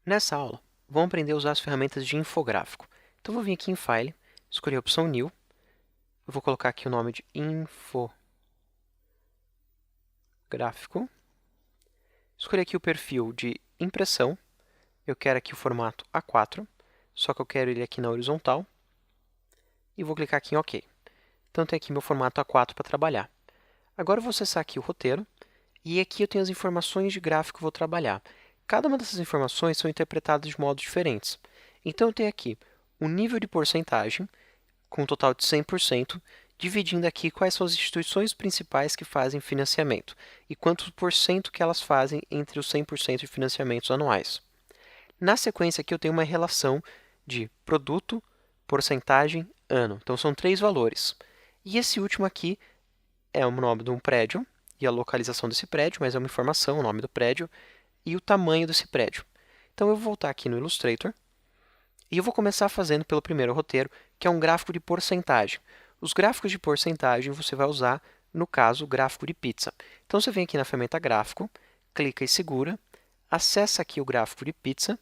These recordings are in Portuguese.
Nessa aula, vamos aprender a usar as ferramentas de infográfico. Então, vou vir aqui em File, escolher a opção New. Eu vou colocar aqui o nome de infográfico. Escolher aqui o perfil de impressão. Eu quero aqui o formato A4, só que eu quero ele aqui na horizontal. E vou clicar aqui em OK. Então, tem aqui meu formato A4 para trabalhar. Agora, eu vou acessar aqui o roteiro. E aqui eu tenho as informações de gráfico que eu vou trabalhar. Cada uma dessas informações são interpretadas de modos diferentes. Então, eu tenho aqui o nível de porcentagem, com um total de 100%, dividindo aqui quais são as instituições principais que fazem financiamento e quanto por cento que elas fazem entre os 100% de financiamentos anuais. Na sequência aqui eu tenho uma relação de produto, porcentagem, ano. Então, são 3 valores. E esse último aqui é o nome de um prédio e a localização desse prédio, mas é uma informação, o nome do prédio e o tamanho desse prédio. Então, eu vou voltar aqui no Illustrator e eu vou começar fazendo pelo primeiro roteiro, que é um gráfico de porcentagem. Os gráficos de porcentagem você vai usar, no caso, o gráfico de pizza. Então, você vem aqui na ferramenta Gráfico, clica e segura, acessa aqui o gráfico de pizza,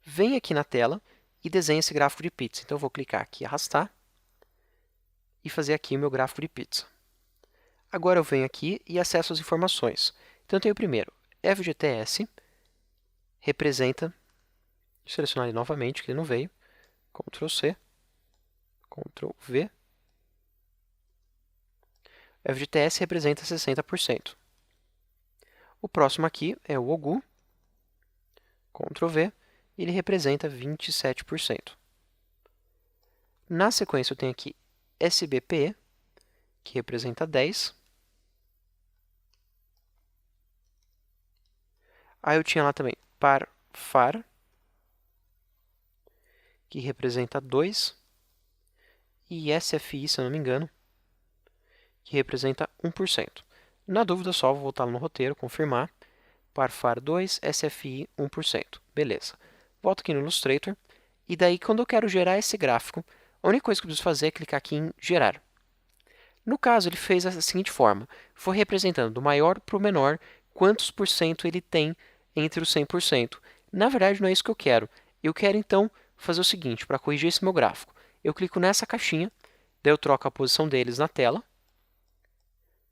vem aqui na tela e desenha esse gráfico de pizza. Então, eu vou clicar aqui, arrastar, e fazer aqui o meu gráfico de pizza. Agora eu venho aqui e acesso as informações. Então, eu tenho primeiro, FGTS, representa, vou selecionar ele novamente, que ele não veio, Ctrl C, Ctrl V, FGTS representa 60%. O próximo aqui é o OGU, Ctrl V, e ele representa 27%. Na sequência, eu tenho aqui SBPE, que representa 10%. Aí eu tinha lá também PARFAR, que representa 2%, e SFI, se eu não me engano, que representa 1%. Na dúvida, só vou voltar no roteiro, confirmar. PARFAR 2, SFI 1%. Beleza. Volto aqui no Illustrator. E daí, quando eu quero gerar esse gráfico, a única coisa que eu preciso fazer é clicar aqui em Gerar. No caso, ele fez da seguinte forma. Foi representando do maior para o menor quantos por cento ele tem entre os 100%. Na verdade, não é isso que eu quero. Eu quero, então, fazer o seguinte, para corrigir esse meu gráfico. Eu clico nessa caixinha, daí eu troco a posição deles na tela,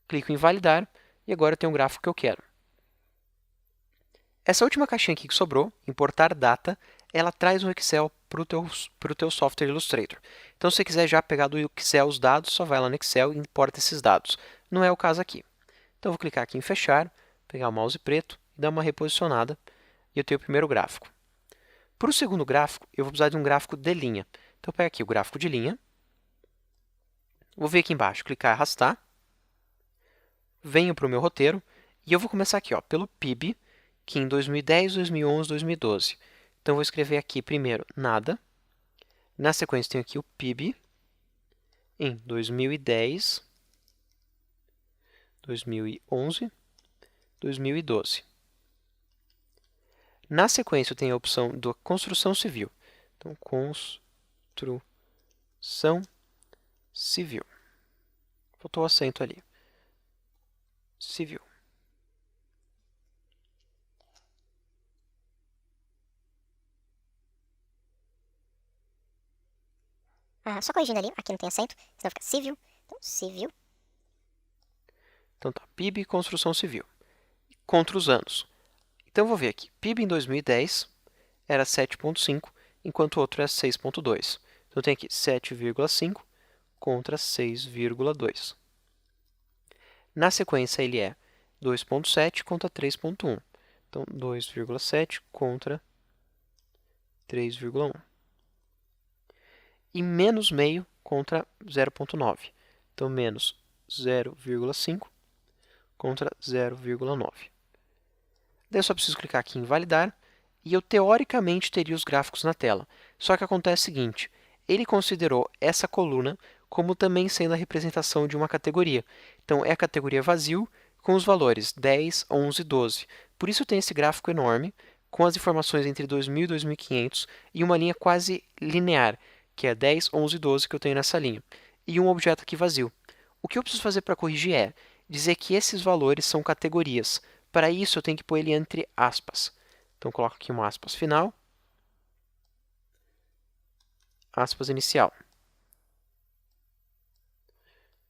clico em Validar, e agora eu tenho o gráfico que eu quero. Essa última caixinha aqui que sobrou, Importar Data, ela traz um Excel para o teu software Illustrator. Então, se você quiser já pegar do Excel os dados, só vai lá no Excel e importa esses dados. Não é o caso aqui. Então, eu vou clicar aqui em Fechar, pegar o mouse preto e dar uma reposicionada, e eu tenho o primeiro gráfico. Para o segundo gráfico, eu vou precisar de um gráfico de linha. Então, eu pego aqui o gráfico de linha, vou vir aqui embaixo, clicar e arrastar, venho para o meu roteiro, e eu vou começar aqui, ó, pelo PIB, que em 2010, 2011, 2012. Então, eu vou escrever aqui primeiro nada. Na sequência, tenho aqui o PIB em 2010, 2011, 2012. Na sequência, eu tenho a opção da construção civil. Então, construção civil. Faltou o acento ali. Civil. Só corrigindo ali, aqui não tem acento, senão fica civil. Então, civil. Então, tá, PIB construção civil. Contra os anos. Então, eu vou ver aqui. PIB em 2010 era 7,5, enquanto o outro é 6,2. Então, eu tenho aqui 7,5 contra 6,2. Na sequência, ele é 2,7 contra 3,1. Então, 2,7 contra 3,1. E menos meio contra 0,9. Então, menos 0,5 contra 0,9. Daí eu só preciso clicar aqui em Validar, e eu teoricamente teria os gráficos na tela. Só que acontece o seguinte, ele considerou essa coluna como também sendo a representação de uma categoria. Então, é a categoria vazio com os valores 10, 11 e 12. Por isso tem esse gráfico enorme, com as informações entre 2000 e 2500 e uma linha quase linear, que é 10, 11 e 12 que eu tenho nessa linha, e um objeto aqui vazio. O que eu preciso fazer para corrigir é dizer que esses valores são categorias. Para isso, eu tenho que pôr ele entre aspas. Então, coloco aqui uma aspas final, aspas inicial.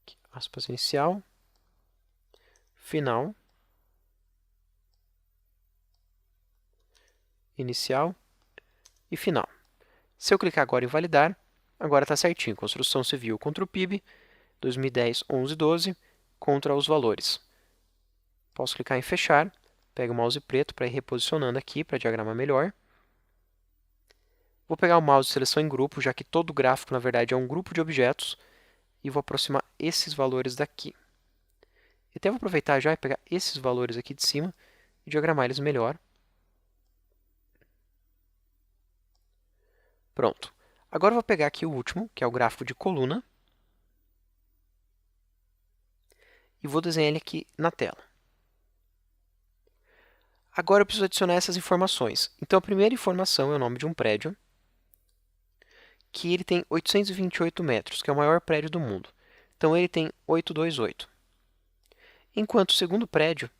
Aqui, aspas inicial, final, inicial e final. Se eu clicar agora em validar, agora está certinho. Construção civil contra o PIB, 2010, 11, 12, contra os valores. Posso clicar em fechar, pego o mouse preto para ir reposicionando aqui, para diagramar melhor. Vou pegar o mouse de seleção em grupo, já que todo gráfico, na verdade, é um grupo de objetos, e vou aproximar esses valores daqui. E até vou aproveitar já e pegar esses valores aqui de cima e diagramar eles melhor. Pronto. Agora eu vou pegar aqui o último, que é o gráfico de coluna, e vou desenhar ele aqui na tela. Agora eu preciso adicionar essas informações. Então, a primeira informação é o nome de um prédio, que ele tem 828 metros, que é o maior prédio do mundo. Então, ele tem 828. Enquanto o segundo prédio,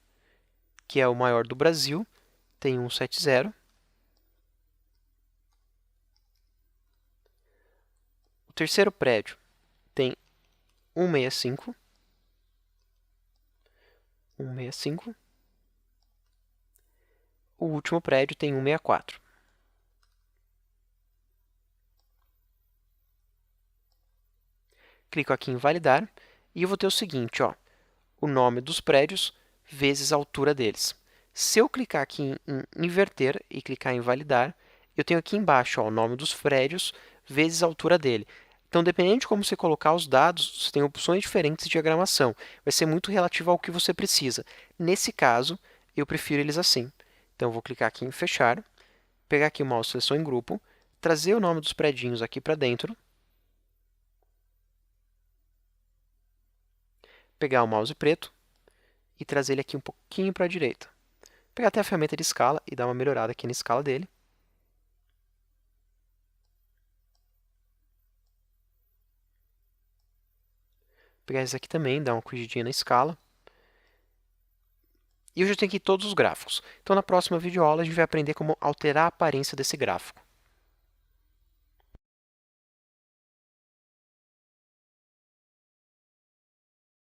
que é o maior do Brasil, tem 170. O terceiro prédio tem 165. 165. O último prédio tem 164. Clico aqui em validar e eu vou ter o seguinte, ó, o nome dos prédios vezes a altura deles. Se eu clicar aqui em inverter e clicar em validar, eu tenho aqui embaixo ó, o nome dos prédios vezes a altura dele. Então, dependendo de como você colocar os dados, você tem opções diferentes de diagramação. Vai ser muito relativo ao que você precisa. Nesse caso, eu prefiro eles assim. Então, eu vou clicar aqui em fechar, pegar aqui o mouse seleção em grupo, trazer o nome dos predinhos aqui para dentro, pegar o mouse preto e trazer ele aqui um pouquinho para a direita. Pegar até a ferramenta de escala e dar uma melhorada aqui na escala dele. Pegar esse aqui também, dar uma corrigidinha na escala. E eu já tenho aqui todos os gráficos. Então, na próxima videoaula, a gente vai aprender como alterar a aparência desse gráfico.